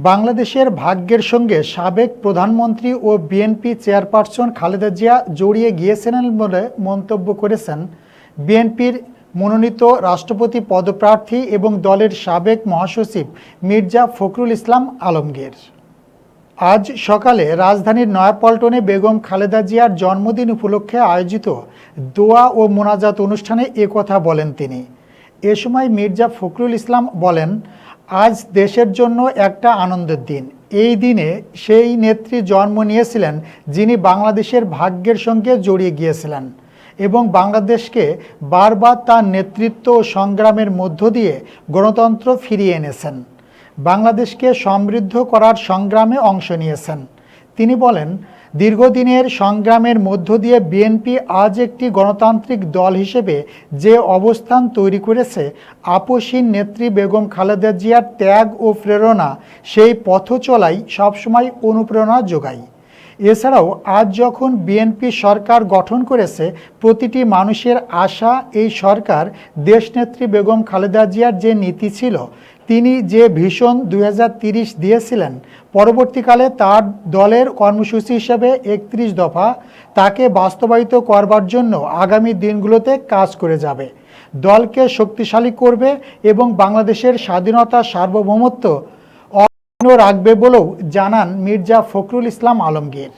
বাংলাদেশের ভাগ্যের সঙ্গে সাবেক প্রধানমন্ত্রী ও বিএনপি চেয়ারপারসন খালেদা জিয়া জড়িয়ে গিয়েছিলেন বলে মন্তব্য করেছেন বিএনপির মনোনীত রাষ্ট্রপতি পদপ্রার্থী এবং দলের সাবেক মহাসচিব মির্জা ফখরুল ইসলাম আলমগীর। আজ সকালে রাজধানীর নয়াপল্টনে বেগম খালেদা জিয়ার জন্মদিন উপলক্ষে আয়োজিত দোয়া ও মোনাজাত অনুষ্ঠানে একথা বলেন তিনি। এ সময় মির্জা ফখরুল ইসলাম বলেন, আজ দেশের জন্য একটা আনন্দের দিন। এই দিনে সেই নেত্রী জন্ম নিয়েছিলেন যিনি বাংলাদেশের ভাগ্যের সঙ্গে জড়িয়ে গিয়েছিলেন এবং বাংলাদেশকে বারবার তার নেতৃত্ব ও সংগ্রামের মধ্য দিয়ে গণতন্ত্র ফিরিয়ে এনেছেন, বাংলাদেশকে সমৃদ্ধ করার সংগ্রামে অংশ নিয়েছেন। তিনি বলেন, দীর্ঘদিনের সংগ্রামের মধ্য দিয়ে বিএনপি আজ একটি গণতান্ত্রিক দল হিসেবে যে অবস্থান তৈরি করেছে, আপসহীন নেত্রী বেগম খালেদা জিয়ার ত্যাগ ও প্রেরণা সেই পথ চলাই সবসময় অনুপ্রেরণা যোগায়। এছাড়াও আজ যখন বিএনপি সরকার গঠন করেছে, প্রতিটি মানুষের আশা এই সরকার দেশনেত্রী বেগম খালেদা জিয়ার যে নীতি ছিল, তিনি যে ভিশন 2030 দিয়েছিলেন, পরবর্তীকালে তার দলের কর্মসূচি হিসেবে 31 দফা তাকে বাস্তবায়িত করবার জন্য আগামী দিনগুলোতে কাজ করে যাবে, দলকে শক্তিশালী করবে এবং বাংলাদেশের স্বাধীনতা সার্বভৌমত্ব অক্ষুণ্ণ রাখবে বলেও জানান মির্জা ফখরুল ইসলাম আলমগীর।